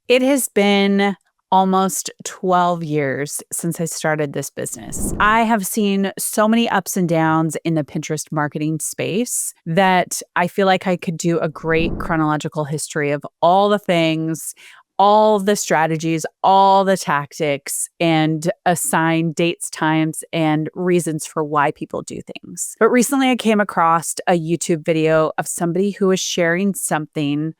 It has been almost 12 years since I started this business. I have seen so many ups and downs in the Pinterest marketing space that I feel like I could do a great chronological history of all the things, all the strategies, all the tactics, and assign dates, times, and reasons for why people do things. But recently I came across a YouTube video of somebody who was sharing something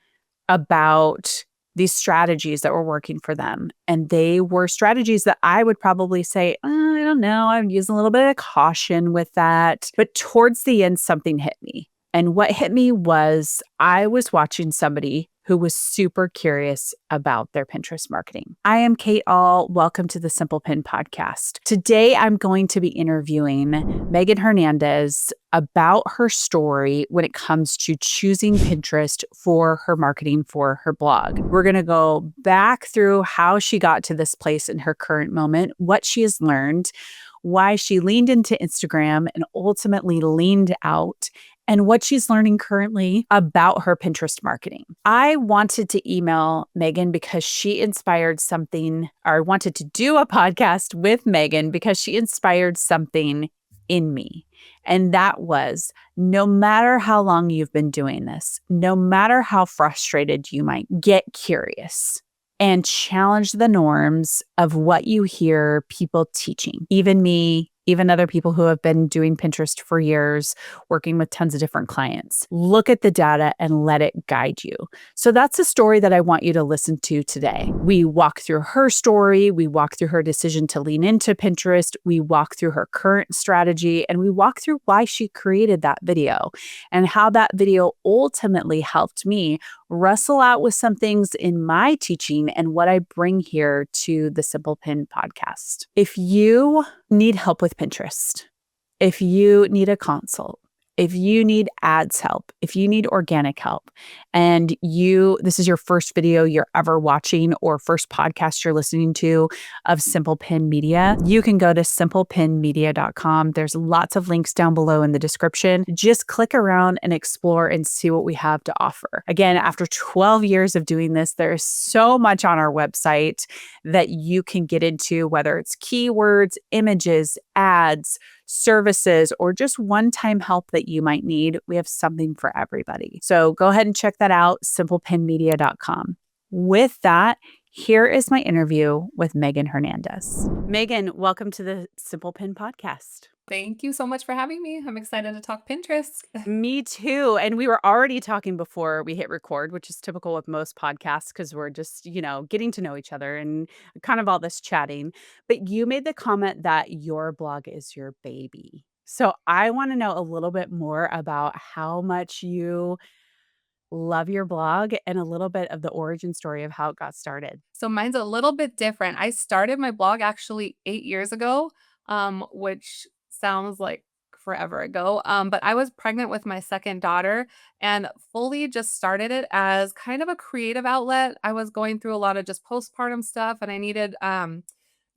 about these strategies that were working for them. And they were strategies that I would probably say, I don't know, I'm using a little bit of caution with that. But towards the end, something hit me. And what hit me was I was watching somebody who was super curious about their Pinterest marketing. I am Kate All. Welcome to the Simple Pin podcast. Today, I'm going to be interviewing Megan Hernandez about her story when it comes to choosing Pinterest for her marketing for her blog. We're going to go back through how she got to this place in her current moment, what she has learned, why she leaned into Instagram and ultimately leaned out, and what she's learning currently about her Pinterest marketing. I wanted to email Megan because she inspired something, or I wanted to do a podcast with Megan because she inspired something in me. And that was, no matter how long you've been doing this, no matter how frustrated you might get, curious and challenge the norms of what you hear people teaching. Even me, even other people who have been doing Pinterest for years, working with tons of different clients. Look at the data and let it guide you. So that's a story that I want you to listen to today. We walk through her story, we walk through her decision to lean into Pinterest, we walk through her current strategy, and we walk through why she created that video and how that video ultimately helped me wrestle out with some things in my teaching and what I bring here to the Simple Pin podcast. If you need help with Pinterest, if you need a consult, if you need ads help, if you need organic help, and this is your first video you're ever watching or first podcast you're listening to of Simple Pin Media, you can go to simplepinmedia.com. There's lots of links down below in the description. Just click around and explore and see what we have to offer. Again, after 12 years of doing this, there is so much on our website that you can get into, whether it's keywords, images, ads, services, or just one-time help that you might need. We have something for everybody. So go ahead and check that out, simplepinmedia.com. With that, here is my interview with Megan Hernandez. Megan, welcome to the Simple Pin podcast. Thank you so much for having me. I'm excited to talk Pinterest. Me too. And we were already talking before we hit record, which is typical with most podcasts because we're just, getting to know each other and kind of all this chatting. But you made the comment that your blog is your baby. So I want to know a little bit more about how much you love your blog and a little bit of the origin story of how it got started. So mine's a little bit different. I started my blog actually 8 years ago, which sounds like forever ago. But I was pregnant with my second daughter and fully just started it as kind of a creative outlet. I was going through a lot of just postpartum stuff and I needed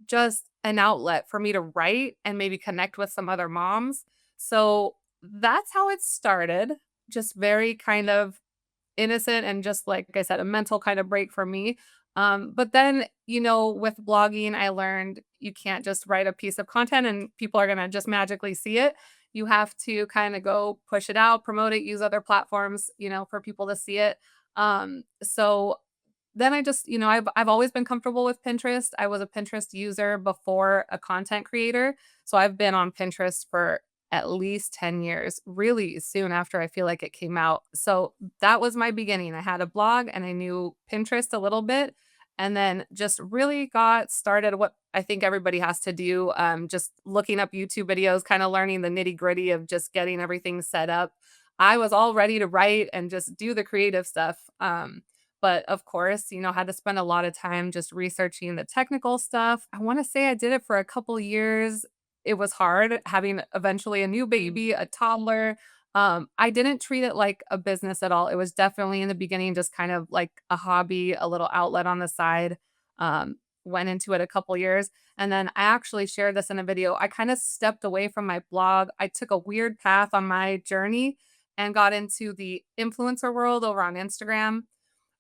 just an outlet for me to write and maybe connect with some other moms. So that's how it started. Just very kind of innocent and just like I said, a mental kind of break for me. But then, with blogging, I learned you can't just write a piece of content and people are going to just magically see it. You have to kind of go push it out, promote it, use other platforms, for people to see it. So then I just, I've always been comfortable with Pinterest. I was a Pinterest user before a content creator. So I've been on Pinterest for at least 10 years, really soon after I feel like it came out. So that was my beginning. I had a blog and I knew Pinterest a little bit and then just really got started what I think everybody has to do, just looking up YouTube videos, kind of learning the nitty-gritty of just getting everything set up. I was all ready to write and just do the creative stuff. But of course, had to spend a lot of time just researching the technical stuff. I want to say I did it for a couple years. It was hard having eventually a new baby, a toddler. I didn't treat it like a business at all. It was definitely in the beginning just kind of like a hobby, a little outlet on the side. Went into it a couple years. And then I actually shared this in a video. I kind of stepped away from my blog. I took a weird path on my journey and got into the influencer world over on Instagram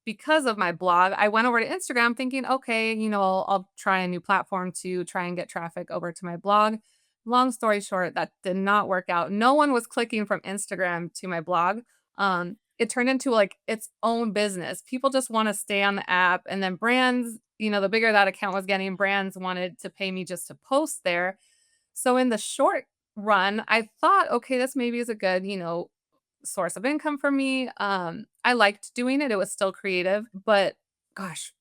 because of my blog, I went over to Instagram thinking, okay, I'll try a new platform to try and get traffic over to my blog. Long story short, that did not work out. No one was clicking from Instagram to my blog. It turned into like its own business. People just want to stay on the app. And then brands, the bigger that account was getting, brands wanted to pay me just to post there. So in the short run, I thought, okay, this maybe is a good, source of income for me. I liked doing it. It was still creative, but gosh,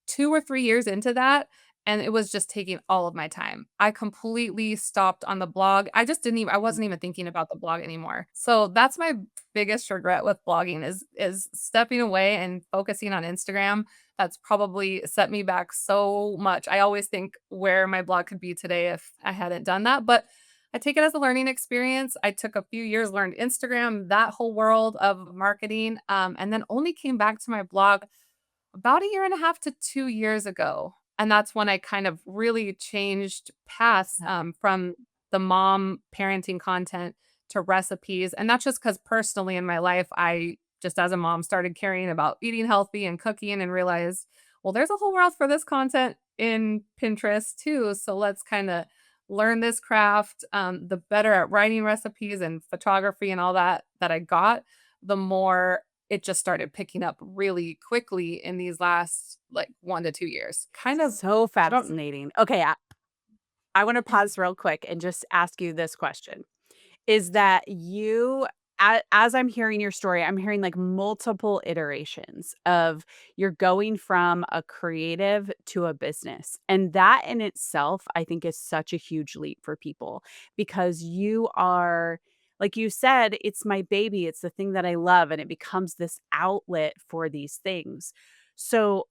2 or 3 years into that, and it was just taking all of my time. I completely stopped on the blog. I wasn't even thinking about the blog anymore. So that's my biggest regret with blogging is stepping away and focusing on Instagram. That's probably set me back so much. I always think where my blog could be today if I hadn't done that, but I take it as a learning experience. I took a few years, learned Instagram, that whole world of marketing, and then only came back to my blog about a year and a half to 2 years ago, and that's when I kind of really changed paths, from the mom parenting content to recipes, and that's just because personally in my life, I just as a mom started caring about eating healthy and cooking and realized, well, there's a whole world for this content in Pinterest too, so let's kinda learn this craft. The better at writing recipes and photography and all that I got, the more it just started picking up really quickly in these last, like, 1 to 2 years. Kind of So I don't fascinating. Okay, I want to pause real quick and just ask you this question. Is that you as I'm hearing your story, I'm hearing, like, multiple iterations of you're going from a creative to a business, and that in itself, I think, is such a huge leap for people because you are like you said, "It's my baby, it's the thing that I love," and it becomes this outlet for these things. So,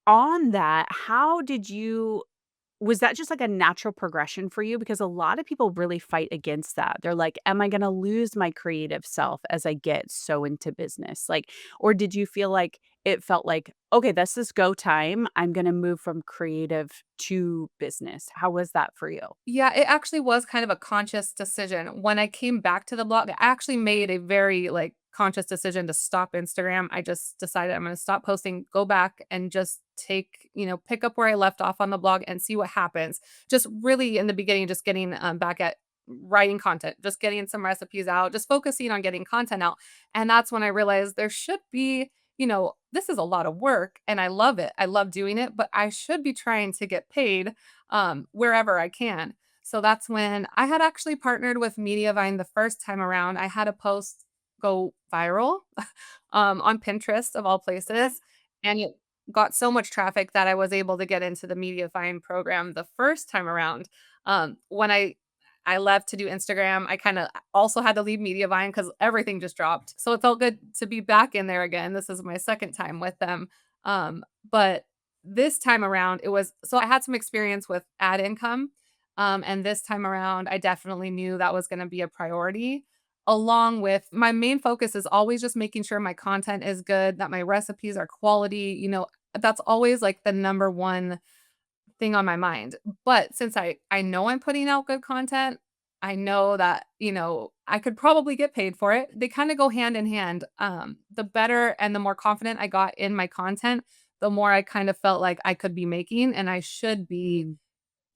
on that, how did you was that just like a natural progression for you? Because a lot of people really fight against that. They're like, "Am I gonna lose my creative self as I get so into business?" Like, or did you feel like it felt like, "Okay, this is go time. I'm gonna move from creative to business." How was that for you? Yeah, it actually was kind of a conscious decision. When I came back to the blog, I actually made a very, like, conscious decision to stop Instagram. I just decided I'm gonna stop posting, go back and just pick up where I left off on the blog and see what happens. Just really in the beginning, just getting, back at writing content, just getting some recipes out, just focusing on getting content out, and that's when I realized there should be this is a lot of work, and I love it. I love doing it, but I should be trying to get paid wherever I can. So that's when I had actually partnered with Mediavine the first time around. I had a post go viral on Pinterest of all places, and it got so much traffic that I was able to get into the Mediavine program the first time around. When I left to do Instagram, I kind of also had to leave Mediavine because everything just dropped. So it felt good to be back in there again. This is my second time with them. But this time around, I had some experience with ad income. And this time around, I definitely knew that was going to be a priority. Along with my main focus is always just making sure my content is good, that my recipes are quality. That's always like the number one thing on my mind. But since I know I'm putting out good content, I know that, I could probably get paid for it. They kind of go hand in hand. The better and the more confident I got in my content, the more I kind of felt like I could be making and I should be Mm.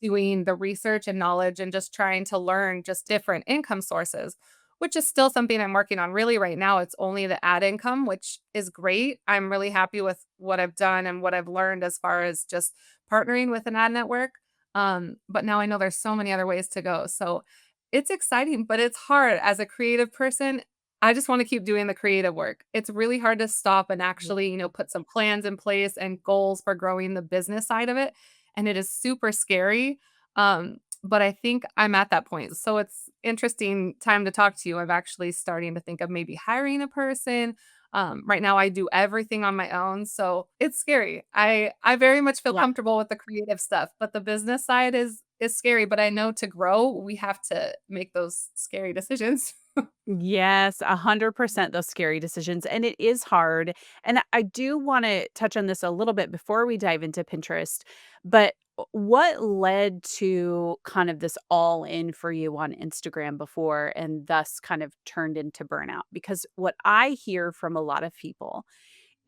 doing the research and knowledge and just trying to learn just different income sources, which is still something I'm working on. Really, right now, it's only the ad income, which is great. I'm really happy with what I've done and what I've learned as far as just partnering with an ad network. But now I know there's so many other ways to go. So it's exciting, but it's hard as a creative person. I just want to keep doing the creative work. It's really hard to stop and actually, put some plans in place and goals for growing the business side of it, and it is super scary. But I think I'm at that point. So it's interesting time to talk to you. I'm actually starting to think of maybe hiring a person. Right now I do everything on my own, so it's scary. I very much feel Yeah. comfortable with the creative stuff, but the business side is scary, but I know to grow, we have to make those scary decisions. Yes, 100% those scary decisions, and it is hard, and I do wanna touch on this a little bit before we dive into Pinterest, but what led to kind of this all in for you on Instagram before and thus kind of turned into burnout? Because what I hear from a lot of people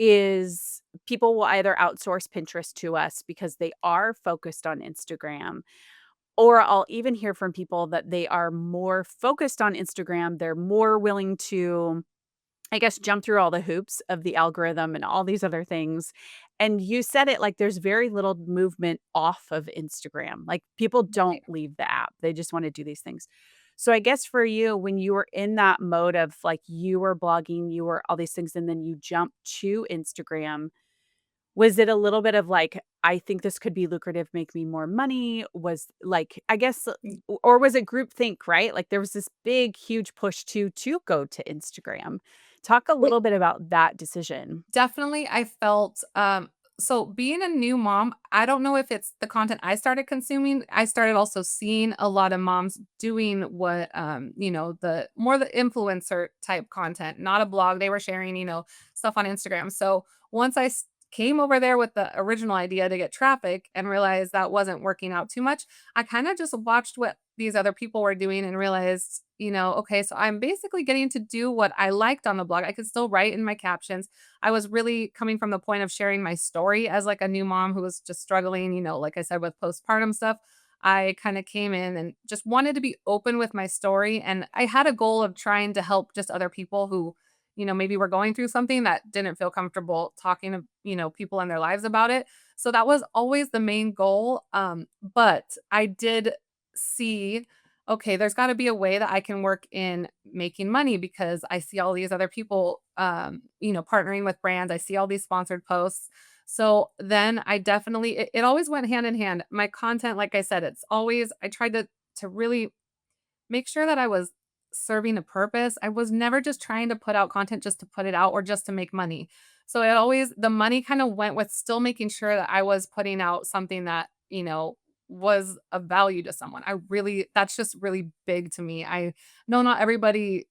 is people will either outsource Pinterest to us because they are focused on Instagram, or I'll even hear from people that they are more focused on Instagram. They're more willing to, I guess, jump through all the hoops of the algorithm and all these other things. And you said it like there's very little movement off of Instagram. Like people don't Right. leave the app. They just want to do these things. So I guess for you, when you were in that mode of like you were blogging, you were all these things, and then you jump to Instagram, was it a little bit of like, I think this could be lucrative, make me more money? Was like, I guess, or was it groupthink, right? Like there was this big, huge push to go to Instagram. Talk a It little bit about that decision. definitely, I felt, so being a new mom, I don't know if it's the content I started consuming. I started also seeing a lot of moms doing what, the more the influencer type content, not a blog. They were sharing, stuff on Instagram. So once came over there with the original idea to get traffic and realized that wasn't working out too much, I kind of just watched what these other people were doing and realized, okay, so I'm basically getting to do what I liked on the blog. I could still write in my captions. I was really coming from the point of sharing my story as like a new mom who was just struggling, like I said, with postpartum stuff. I kind of came in and just wanted to be open with my story. And I had a goal of trying to help just other people who, maybe were going through something that didn't feel comfortable talking to, people in their lives about it. So that was always the main goal. But I did see, okay, there's got to be a way that I can work in making money because I see all these other people, partnering with brands. I see all these sponsored posts. So then I definitely, it always went hand in hand. My content, like I said, it's always, I tried to really make sure that I was serving a purpose. I was never just trying to put out content just to put it out or just to make money. So it always the money kind of went with still making sure that I was putting out something that, was of value to someone. I really that's just really big to me. I know not everybody,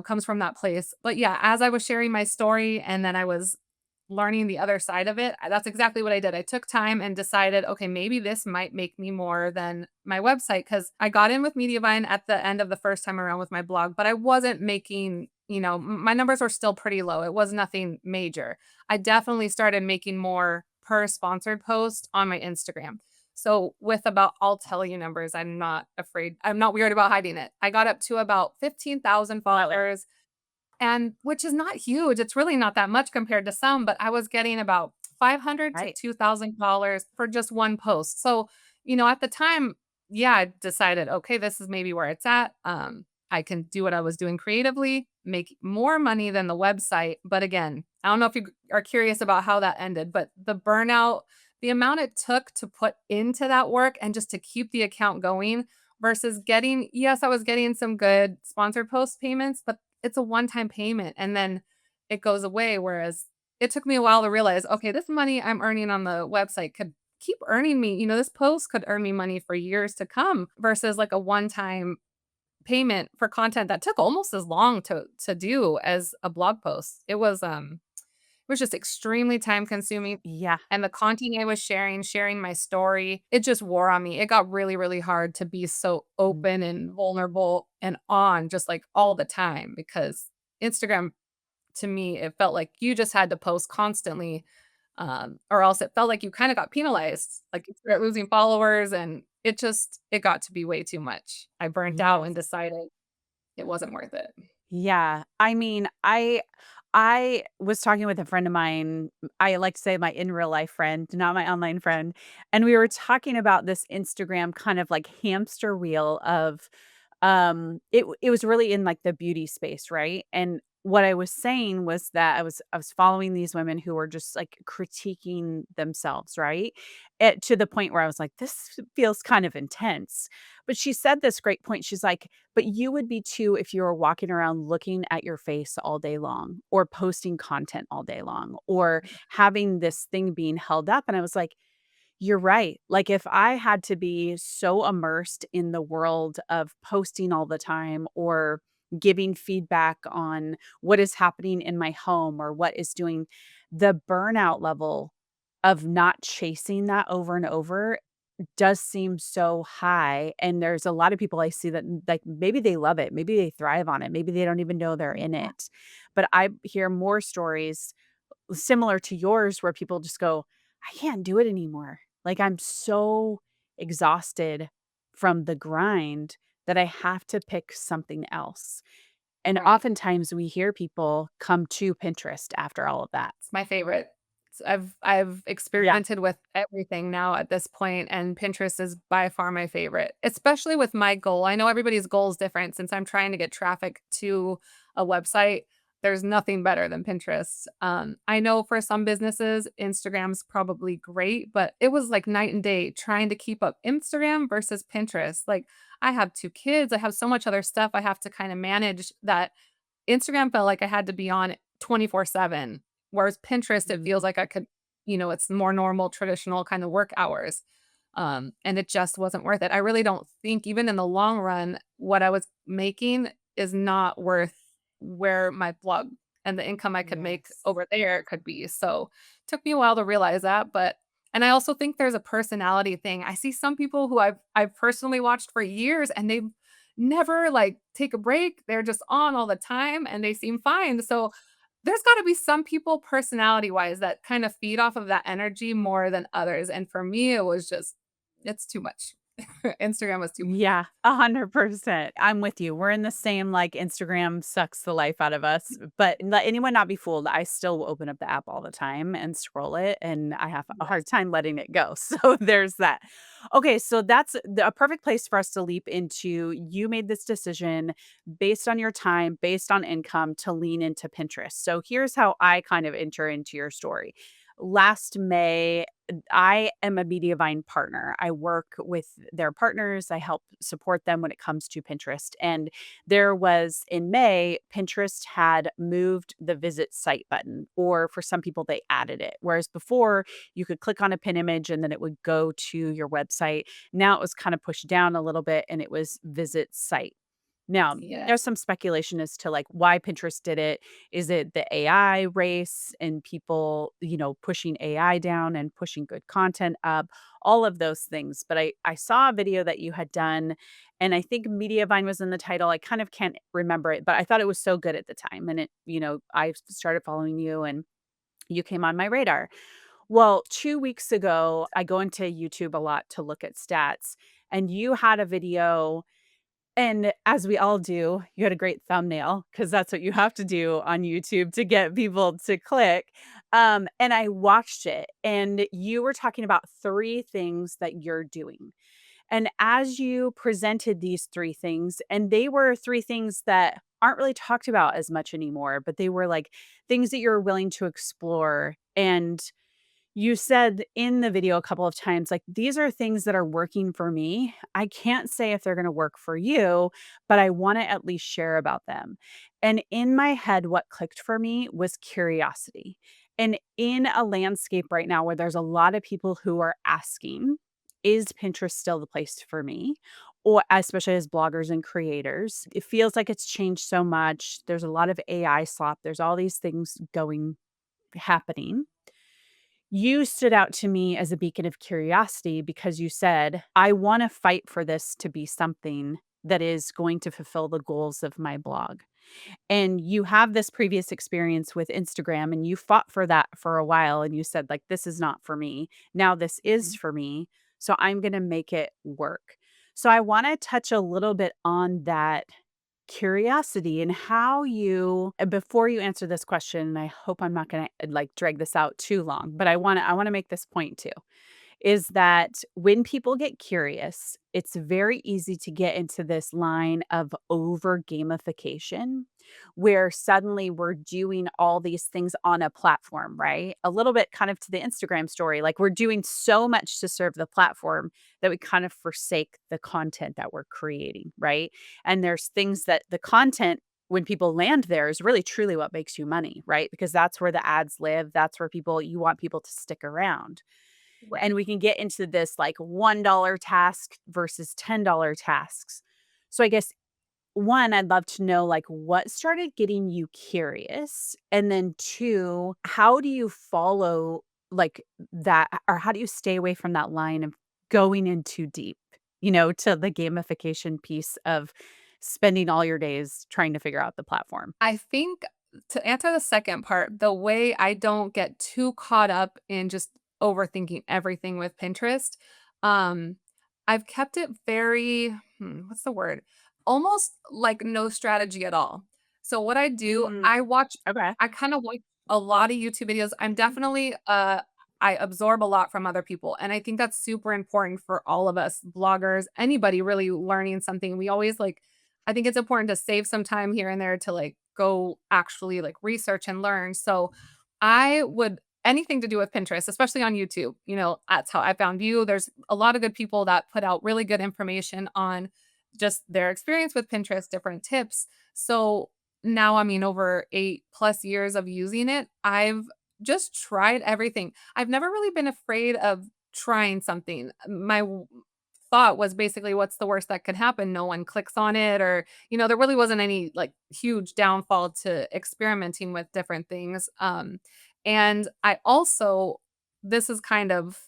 comes from that place. But yeah, as I was sharing my story and then I was learning the other side of it, that's exactly what I did. I took time and decided, okay, maybe this might make me more than my website because I got in with Mediavine at the end of the first time around with my blog, but I wasn't making, my numbers were still pretty low. It was nothing major. I definitely started making more per sponsored post on my Instagram. So with about, I'll tell you numbers. I'm not afraid. I'm not weird about hiding it. I got up to about 15,000 Love it. followers and which is not huge, it's really not that much compared to some, but I was getting about 500 to Right. $2,000 for just one post. So, at the time, yeah, I decided, okay, this is maybe where it's at. I can do what I was doing creatively, make more money than the website. But again, I don't know if you are curious about how that ended, but the burnout, the amount it took to put into that work and just to keep the account going versus getting, yes, I was getting some good sponsored post payments, but it's a one-time payment and then it goes away, whereas it took me a while to realize, okay, this money I'm earning on the website could keep earning me, this post could earn me money for years to come versus like a one-time payment for content that took almost as long to do as a blog post. It was just extremely time consuming Yeah. and the content I was sharing my story, it just wore on me. It got really, really hard to be so Mm. open and vulnerable and on just like all the time because Instagram to me, it felt like you just had to post constantly, or else it felt like you kind of got penalized. Like you start losing followers and it got to be way too much. I burnt out and Yes. decided it wasn't worth it. Yeah. I mean, I was talking with a friend of mine. I like to say my in real life friend, not my online friend, and we were talking about this Instagram kind of like hamster wheel of it was really in like the beauty space, right? And what I was saying was that I was following these women who were just like critiquing themselves, right? To the point where I was like, this feels kind of intense. But she said this great point. She's like, but you would be too if you were walking around looking at your face all day long or posting content all day long or having this thing being held up. And I was like, you're right. Like, if I had to be so immersed in the world of posting all the time or giving feedback on what is happening in my home or what is doing, the burnout level of not chasing that over and over does seem so high. And there's a lot of people I see that, like, maybe they love it, maybe they thrive on it, maybe they don't even know they're in Yeah. it. But I hear more stories similar to yours where people just go, "I can't do it anymore." Like, I'm so exhausted from the grind that I have to pick something else. And Right. oftentimes we hear people come to Pinterest after all of that. It's my favorite. I've Yeah. experimented with everything now at this point, and Pinterest is by far my favorite, especially with my goal. I know everybody's goal is different since I'm trying to get traffic to a website. There's nothing better than Pinterest. I know for some businesses, Instagram's probably great, but it was like night and day trying to keep up Instagram versus Pinterest. Like, I have 2 kids, I have so much other stuff I have to kinda manage that Instagram felt like I had to be on it 24/7, whereas Pinterest, it feels like I could it's more normal, traditional kind of work hours, and it just wasn't worth it. I really don't think even in the long run, what I was making is not worth where my blog and the income I could make Yes. over there could be, so, took me a while to realize that, but and I also think there's a personality thing. I see some people who I've personally watched for years, and they've never, like, take a break. They're just on all the time, and they seem fine. So, there's gotta be some people personality-wise that kind of feed off of that energy more than others, and for me, it was just it's too much. Instagram was too much. Yeah, 100%. I'm with you. We're in the same, like, Instagram sucks the life out of us, but let anyone not be fooled. I still will open up the app all the time and scroll it, and I have a Yes. hard time letting it go. So there's that. Okay, so that's a perfect place for us to leap into. You made this decision based on your time, based on income to lean into Pinterest. So here's how I kind of enter into your story. Last May, I am a Mediavine partner. I work with their partners. I help support them when it comes to Pinterest. And there was in May, Pinterest had moved the visit site button, or for some people, they added it. Whereas before, you could click on a pin image and then it would go to your website. Now it was kind of pushed down a little bit and it was visit site. Now, Yeah. there's some speculation as to like why Pinterest did it. Is it the AI race and people, pushing AI down and pushing good content up? All of those things. But I saw a video that you had done, and I think Mediavine was in the title. I kind of can't remember it, but I thought it was so good at the time. And I started following you and you came on my radar. Well, 2 weeks ago, I go into YouTube a lot to look at stats, and you had a video and as we all do, you had a great thumbnail because that's what you have to do on YouTube to get people to click. And I watched it, and you were talking about 3 things that you're doing. And as you presented these 3 things, and they were 3 things that aren't really talked about as much anymore, but they were like things that you're willing to explore. And you said in the video a couple of times, like, "These are things that are working for me. I can't say if they're gonna work for you, but I wanna at least share about them." And in my head, what clicked for me was curiosity. And in a landscape right now where there's a lot of people who are asking, "Is Pinterest still the place for me?" Or especially as bloggers and creators, it feels like it's changed so much. There's a lot of AI slop. There's all these things happening. You stood out to me as a beacon of curiosity because you said, "I wanna fight for this to be something that is going to fulfill the goals of my blog." And you have this previous experience with Instagram, and you fought for that for a while, and you said, like, "This is not for me. Now this is Mhm. for me, so I'm gonna make it work." So I wanna touch a little bit on that curiosity and how you before you answer this question, and I hope I'm not gonna, like, drag this out too long, but I wanna make this point too is that when people get curious, it's very easy to get into this line of over gamification where suddenly we're doing all these things on a platform, right? A little bit kind of to the Instagram story. Like we're doing so much to serve the platform that we kind of forsake the content that we're creating, right? And there's things that the content when people land there is really truly what makes you money, right? Because that's where the ads live. That's where you want people to stick around. Right. And we can get into this like $1 task versus $10 tasks. So I guess one, I'd love to know like what started getting you curious? And then two, how do you follow like that or how do you stay away from that line of going in too deep, to the gamification piece of spending all your days trying to figure out the platform? I think to answer the second part, the way I don't get too caught up in just overthinking everything with Pinterest, um, I've kept it very, what's the word? Almost like no strategy at all. So what I do, Mm, okay. I kind of watch a lot of YouTube videos. I'm definitely I absorb a lot from other people. And I think that's super important for all of us bloggers, anybody really learning something. We always like, I think it's important to save some time here and there to like go actually like research and learn. So I would anything to do with Pinterest, especially on YouTube, that's how I found you. There's a lot of good people that put out really good information on just their experience with Pinterest, different tips. So now, I mean, over 8+ years of using it, I've just tried everything. I've never really been afraid of trying something. Thought was basically, what's the worst that could happen? No one clicks on it, or, there really wasn't any like huge downfall to experimenting with different things. And I also, this is kind of,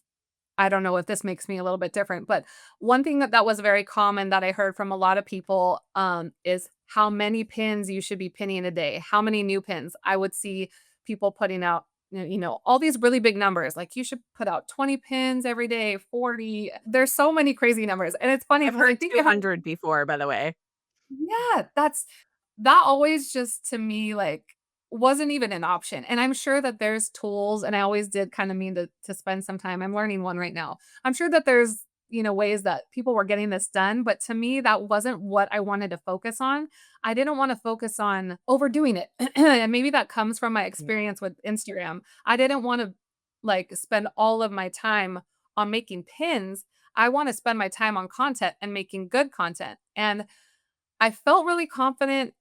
I don't know if this makes me a little bit different, but one thing that was very common that I heard from a lot of people, is how many pins you should be pinning a day, how many new pins. I would see people putting out, all these really big numbers, like you should put out 20 pins every day, 40. There's so many crazy numbers. And it's funny I've because I heard think about, 200 before, by the way. yeah, that always just to me, like, wasn't even an option, and I'm sure that there's tools, and I always did kinda mean to spend some time. I'm learning one right now. I'm sure that there's, ways that people were getting this done, but to me, that wasn't what I wanted to focus on. I didn't wanna focus on overdoing it, and maybe that comes from my Yeah. experience with Instagram. I didn't wanna, like, spend all of my time on making pins. I wanna spend my time on content and making good content, and I felt really confident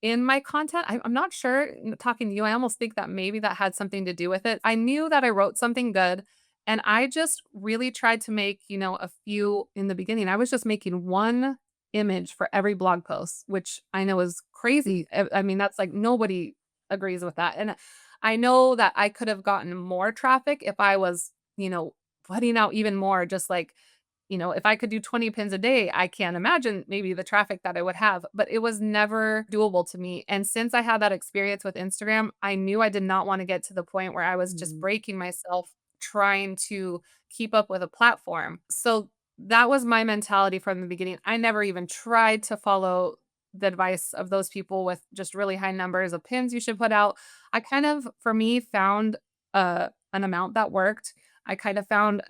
in my content. I'm not sure, talking to you, I almost think that maybe that had something to do with it. I knew that I wrote something good, and I just really tried to make, a few in the beginning. I was just making 1 image for every blog post, which I know is crazy. I mean, that's like nobody agrees with that, and I know that I could have gotten more traffic if I was, putting out even more, just like, if I could do 20 pins a day, I can't imagine maybe the traffic that I would have, but it was never doable to me. And since I had that experience with Instagram, I knew I did not want to get to the point where I was just Mhm. breaking myself trying to keep up with a platform. So that was my mentality from the beginning. I never even tried to follow the advice of those people with just really high numbers of pins you should put out. I kind of, for me, found an amount that worked. I kind of found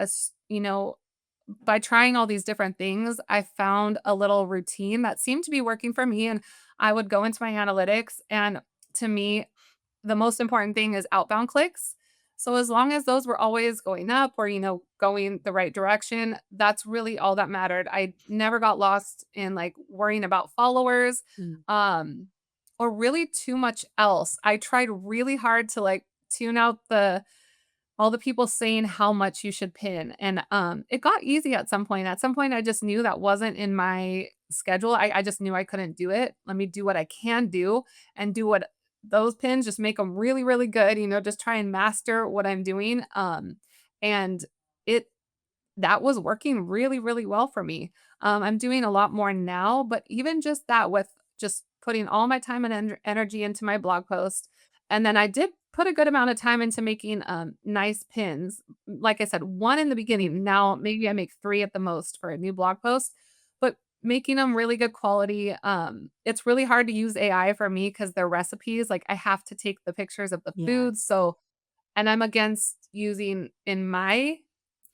by trying all these different things, I found a little routine that seemed to be working for me, and I would go into my analytics, and to me, the most important thing is outbound clicks. So as long as those were always going up or, going the right direction, that's really all that mattered. I never got lost in like worrying about followers, Mm. um, or really too much else. I tried really hard to like tune out the all the people saying how much you should pin, and, it got easy at some point. At some point, I just knew that wasn't in my schedule. I just knew I couldn't do it. Let me do what I can do and do what those pins, just make them really, really good, just try and master what I'm doing, and it that was working really, really well for me. I'm doing a lot more now, but even just that with just putting all my time and energy into my blog post. And then I did put a good amount of time into making nice pins. Like I said, 1 in the beginning. Now maybe I make 3 at the most for a new blog post, but making them really good quality. It's really hard to use AI for me because they're recipes. Like I have to take the pictures of the foods. Yes. So, and I'm against using in my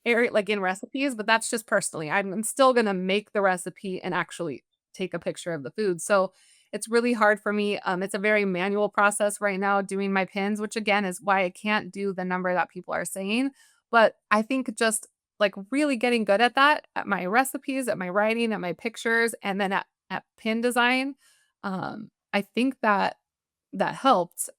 area, like, in recipes, but that's just personally. I'm still gonna make the recipe and actually take a picture of the food, so it's really hard for me. It's a very manual process right now doing my pins, which again is why I can't do the number that people are saying, but I think just, like, really getting good at that, at my recipes, at my writing, at my pictures, and then at pin design, I think that helped,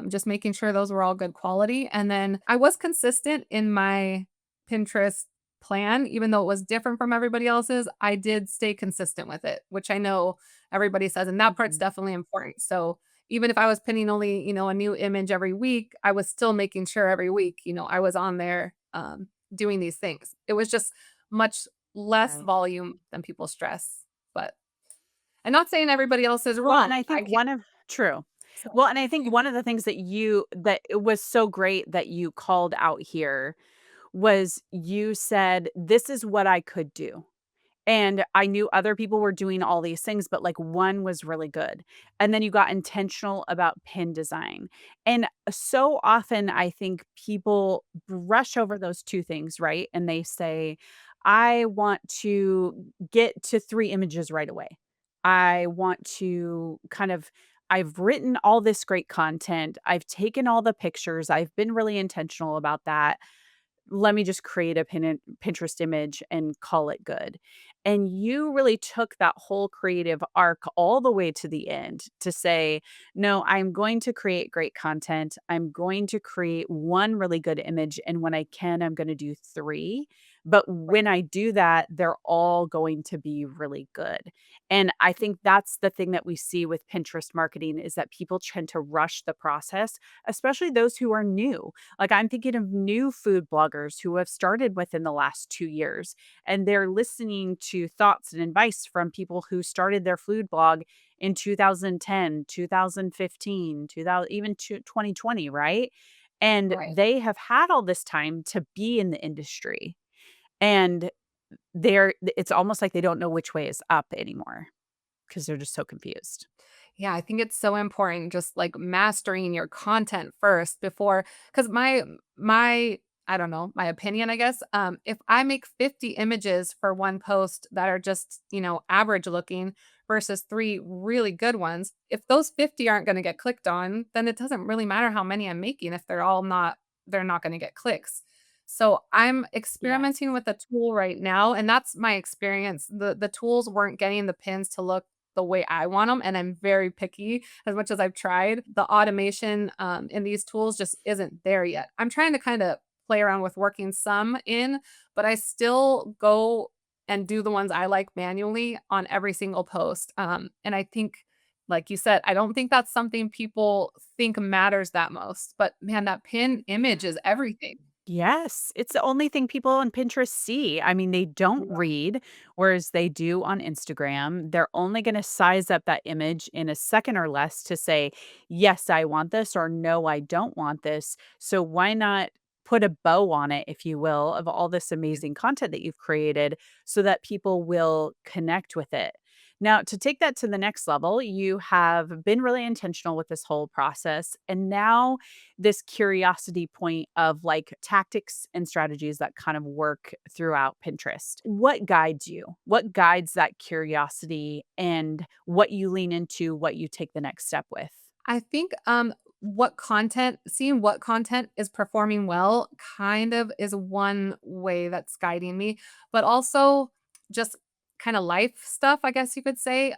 just making sure those were all good quality, and then I was consistent in my Pinterest plan, even though it was different from everybody else's, I did stay consistent with it, which I know everybody says, and that part's Mhm. definitely important. So, even if I was pinning only, a new image every week, I was still making sure every week, I was on there, doing these things. It was just much less Right. volume than people stress, but I'm not saying everybody else is Well, wrong. and I I think can't. one of true. Well, and I think one of the things that it was so great that you called out here was you said, "This is what I could do." And I knew other people were doing all these things, but, like, one was really good. And then you got intentional about pin design. And so often, I think people brush over those 2 things, right? And they say, "I want to get to 3 images right away. I want to kind of I've written all this great content. I've taken all the pictures. I've been really intentional about that. Let me just create a Pinterest image and call it good." And you really took that whole creative arc all the way to the end to say, "No, I'm going to create great content. I'm going to create 1 really good image, and when I can, I'm gonna do 3. But when I do that, they're all going to be really good." And I think that's the thing that we see with Pinterest marketing is that people tend to rush the process, especially those who are new. Like, I'm thinking of new food bloggers who have started within the last 2 years, and they're listening to thoughts and advice from people who started their food blog in 2010, 2015, 2000, even 2020, right? And Right. they have had all this time to be in the industry, and it's almost like they don't know which way is up anymore because 'cause they're just so confused. Yeah, I think it's so important just, like, mastering your content first before, because my I don't know, my opinion, I guess, if I make 50 images for one post that are just, average looking versus 3 really good ones, if those 50 aren't gonna get clicked on, then it doesn't really matter how many I'm making if they're not gonna get clicks. So, I'm Yes. experimenting with a tool right now, and that's my experience. The tools weren't getting the pins to look the way I want them, and I'm very picky as much as I've tried. The automation, in these tools just isn't there yet. I'm trying to kinda play around with working some in, but I still go and do the ones I like manually on every single post, and I think, like you said, I don't think that's something people think matters that most, but man, that pin image is everything. Yes, it's the only thing people on Pinterest see. I mean, they don't Yeah. read, whereas they do on Instagram. They're only going to size up that image in a second or less to say, yes, I want this, or no, I don't want this. So why not put a bow on it, if you will, of all this amazing content that you've created so that people will connect with it? Now, to take that to the next level, you have been really intentional with this whole process. And now this curiosity point of like tactics and strategies that kind of work throughout Pinterest. What guides you? What guides that curiosity and what you lean into, what you take the next step with? I think, seeing what content is performing well kind of is one way that's guiding me, but also just kinda life stuff, I guess you could say,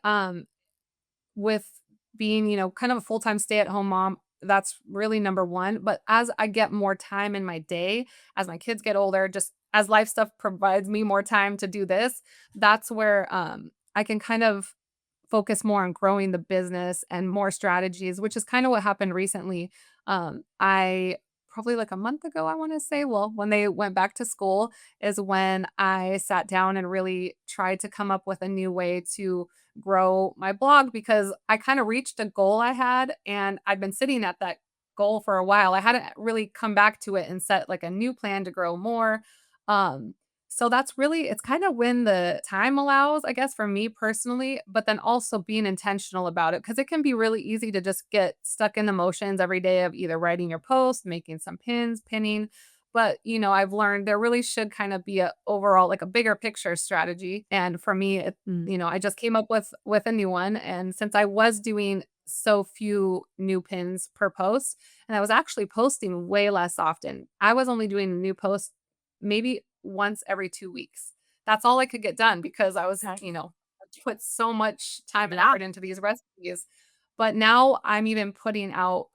with being, kind of a full-time stay-at-home mom, that's really number 1, but as I get more time in my day, as my kids get older, just as life stuff provides me more time to do this, that's where, I can kind of focus more on growing the business and more strategies, which is kind of what happened recently. I probably like a month ago, I want to say, well, when they went back to school, is when I sat down and really tried to come up with a new way to grow my blog because I kind of reached a goal I had and I'd been sitting at that goal for a while. I hadn't really come back to it and set like a new plan to grow more. Um, so that's really it's kind of when the time allows, I guess, for me personally, but then also being intentional about it because it can be really easy to just get stuck in the motions every day of either writing your post, making some pins, pinning. But, I've learned there really should kind of be a overall like a bigger picture strategy. And for me, Mm. I just came up with a new one. And since I was doing so few new pins per post, and I was actually posting way less often. I was only doing a new post maybe once every 2 weeks. That's all I could get done because I was, Okay. put so much time and Yeah. effort into these recipes. But now I'm even putting out,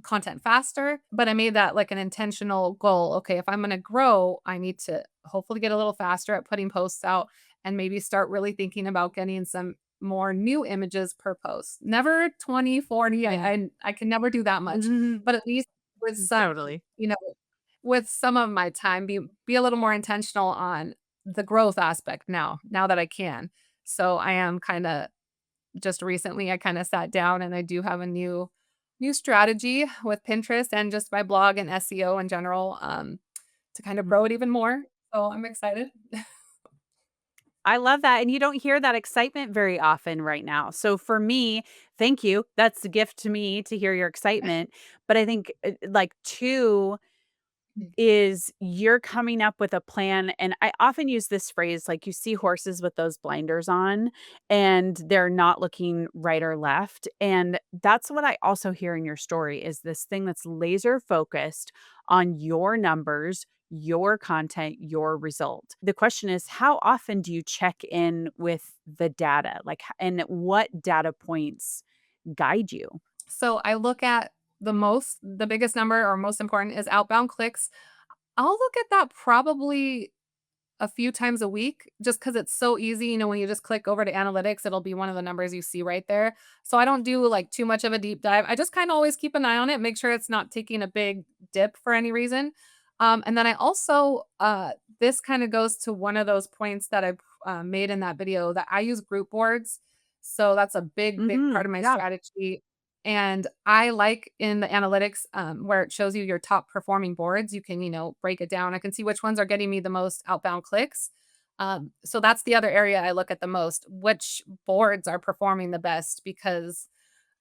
content faster, but I made that like an intentional goal. Okay, if I'm gonna grow, I need to hopefully get a little faster at putting posts out and maybe start really thinking about getting some more new images per post. Never 20, 40. I can never do that much, Mhm. but at least with some, Totally. you know, with some of my time, be a little more intentional on the growth aspect now that I can. So I am kinda just recently I kinda sat down and I do have a new strategy with Pinterest and just my blog and SEO in general, to kind of grow it even more. So I'm excited. I love that, and you don't hear that excitement very often right now. So for me, thank you. That's a gift to me to hear your excitement, but I think, like, 2 is you're coming up with a plan, and I often use this phrase, like, you see horses with those blinders on, and they're not looking right or left, and that's what I also hear in your story is this thing that's laser focused on your numbers, your content, your result. The question is, how often do you check in with the data? Like, and what data points guide you? So I look at the biggest number or most important is outbound clicks. I'll look at that probably a few times a week just because it's so easy, when you just click over to analytics, it'll be one of the numbers you see right there. So I don't do, like, too much of a deep dive. I just kinda always keep an eye on it, make sure it's not taking a big dip for any reason. And then I also, this kinda goes to one of those points that I made in that video that I use group boards. So that's a big, big part Mhm. of my Yeah. strategy. And I like in the analytics, where it shows you your top performing boards, you can, break it down. I can see which ones are getting me the most outbound clicks. So that's the other area I look at the most, which boards are performing the best because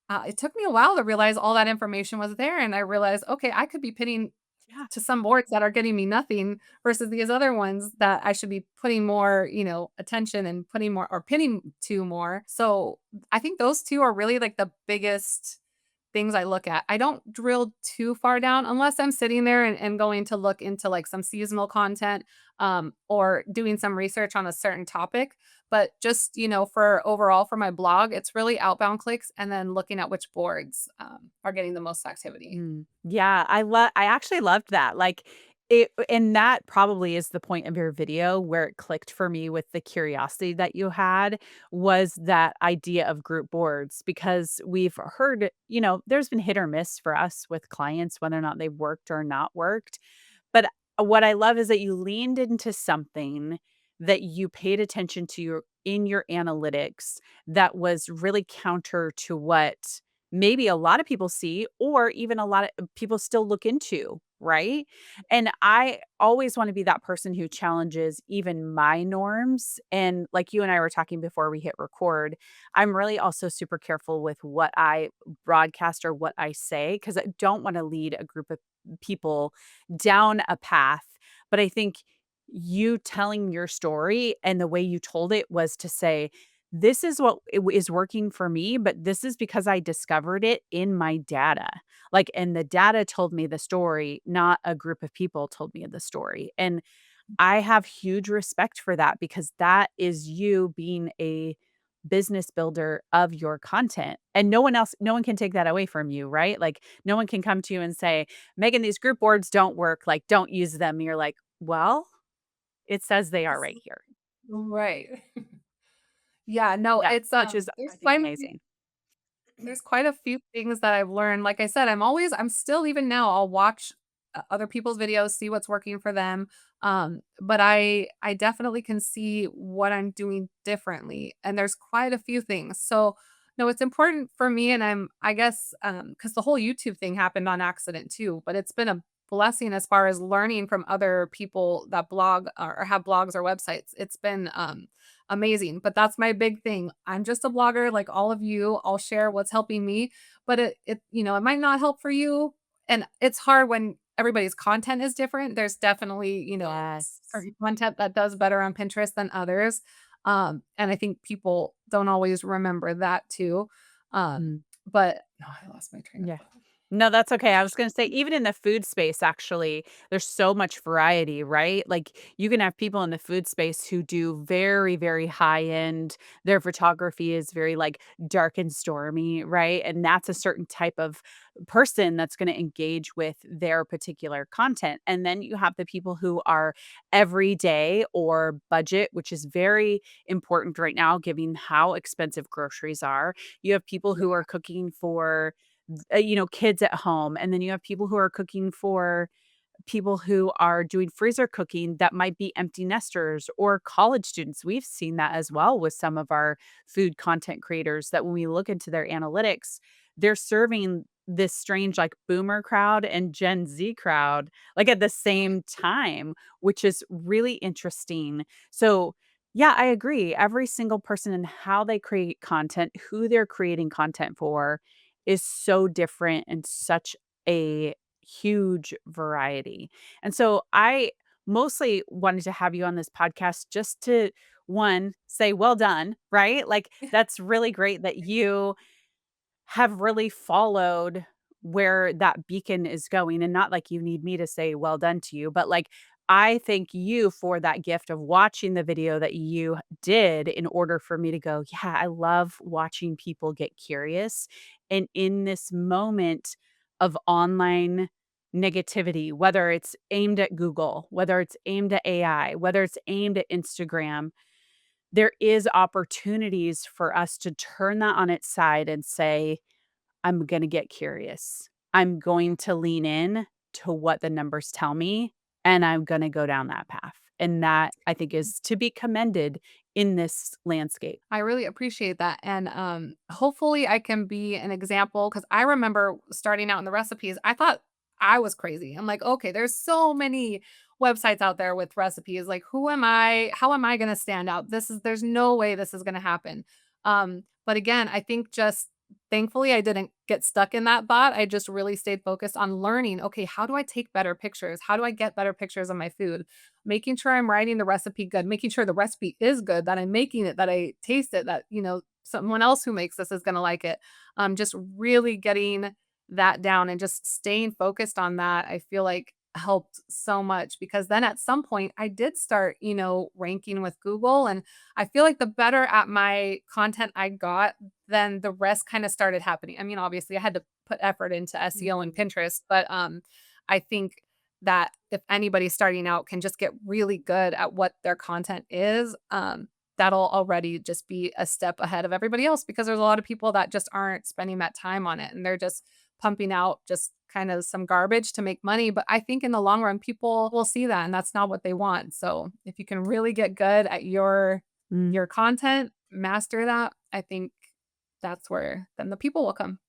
it took me a while to realize all that information was there. And I realized, okay, I could be pinning Yeah. to some boards that are getting me nothing versus these other ones that I should be putting more, attention and putting more or pinning to more. So I think those 2 are really like the biggest things I look at. I don't drill too far down unless I'm sitting there and going to look into like some seasonal content, or doing some research on a certain topic. But just, for overall for my blog, it's really outbound clicks and then looking at which boards are getting the most activity. Yeah, I actually loved that, like, it and that probably is the point of your video where it clicked for me with the curiosity that you had, was that idea of group boards, because we've heard, there's been hit or miss for us with clients whether or not they worked or not worked, but what I love is that you leaned into something that you paid attention to in your analytics that was really counter to what maybe a lot of people see or even a lot of people still look into, right? And I always want to be that person who challenges even my norms. And like you and I were talking before we hit record, I'm really also super careful with what I broadcast or what I say because I don't want to lead a group of people down a path. But I think you telling your story and the way you told it was to say, this is what is working for me, but this is because I discovered it in my data. Like, and the data told me the story, not a group of people told me the story. And I have huge respect for that because that is you being a business builder of your content. And no one can take that away from you, right? Like, no one can come to you and say, Megan, these group boards don't work. Like, don't use them. You're like, well, it says they are This right is here. right. Yeah, no, Yeah, it's, which is, I think, amazing. there's quite a few things that I've learned. Like I said, I'm still even now, I'll watch other people's videos, see what's working for them. But I definitely can see what I'm doing differently. And there's quite a few things. So no, it's important for me. And I guess, because the whole YouTube thing happened on accident too, but it's been a blessing as far as learning from other people that blog or have blogs or websites. It's been amazing. But that's my big thing. I'm just a blogger like all of you. I'll share what's helping me, but it might not help for you. And it's hard when everybody's content is different. There's definitely, Yes. certain content that does better on Pinterest than others. And I think people don't always remember that too. Mm. But no, I lost my train of Yeah. thought. No, that's okay. I was gonna say, even in the food space, actually, there's so much variety, right? Like, you can have people in the food space who do very, very high end. Their photography is very, like, dark and stormy, right? And that's a certain type of person that's gonna engage with their particular content. And then you have the people who are everyday or budget, which is very important right now, given how expensive groceries are. You have people who Yeah. are cooking for kids at home, and then you have people who are cooking for people who are doing freezer cooking that might be empty nesters or college students. We've seen that as well with some of our food content creators that when we look into their analytics, they're serving this strange like boomer crowd and Gen Z crowd like at the same time, which is really interesting. So, yeah, I agree. Every single person and how they create content, who they're creating content for is so different and such a huge variety. And so I mostly wanted to have you on this podcast just to one say well done, right? Like that's really great that you have really followed where that beacon is going and not like you need me to say well done to you, but like I thank you for that gift of watching the video that you did in order for me to go, yeah, I love watching people get curious. And in this moment of online negativity, whether it's aimed at Google, whether it's aimed at AI, whether it's aimed at Instagram, there is opportunities for us to turn that on its side and say, I'm gonna get curious. I'm going to lean in to what the numbers tell me, and I'm gonna go down that path. And that I think is to be commended in this landscape. I really appreciate that, and, hopefully I can be an example because I remember starting out in the recipes, I thought I was crazy. I'm like, "Okay, there's so many websites out there with recipes, like, who am I? How am I gonna stand out? There's no way this is gonna happen." But again, I think just thankfully, I didn't get stuck in that thought, I just really stayed focused on learning, "Okay, how do I take better pictures? How do I get better pictures of my food?" Making sure I'm writing the recipe good, making sure the recipe is good, that I'm making it, that I taste it, that, someone else who makes this is gonna like it. Just really getting that down and just staying focused on that, I feel like helped so much because then at some point I did start, ranking with Google, and I feel like the better at my content I got, then the rest kinda started happening. I mean, obviously, I had to put effort into SEO and Mhm. Pinterest, but, I think that if anybody starting out can just get really good at what their content is, that'll already just be a step ahead of everybody else because there's a lot of people that just aren't spending that time on it and they're just pumping out just kind of some garbage to make money. But I think in the long run, people will see that and that's not what they want. So if you can really get good at Mm. your content, master that, I think that's where then the people will come.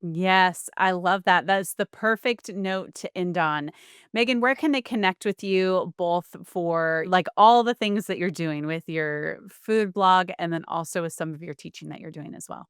Yes, I love that. That's the perfect note to end on. Megan, where can they connect with you both for like all the things that you're doing with your food blog and then also with some of your teaching that you're doing as well?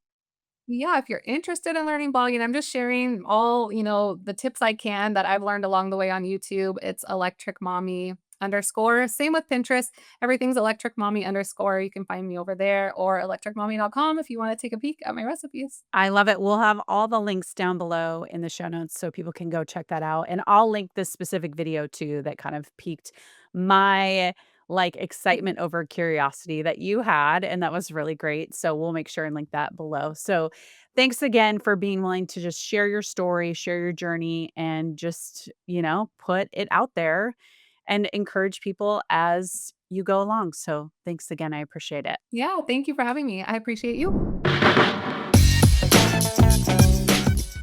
Yeah, if you're interested in learning blogging, I'm just sharing all, the tips I can that I've learned along the way on YouTube. It's electric mommy underscore. Same with Pinterest. Everything's electric mommy underscore. You can find me over there or electricmommy.com if you want to take a peek at my recipes. I love it. We'll have all the links down below in the show notes so people can go check that out. And I'll link this specific video too that kind of piqued my like excitement over curiosity that you had. And that was really great. So we'll make sure and link that below. So thanks again for being willing to just share your story, share your journey, and just, put it out there and encourage people as you go along. So thanks again. I appreciate it. Yeah, thank you for having me. I appreciate you.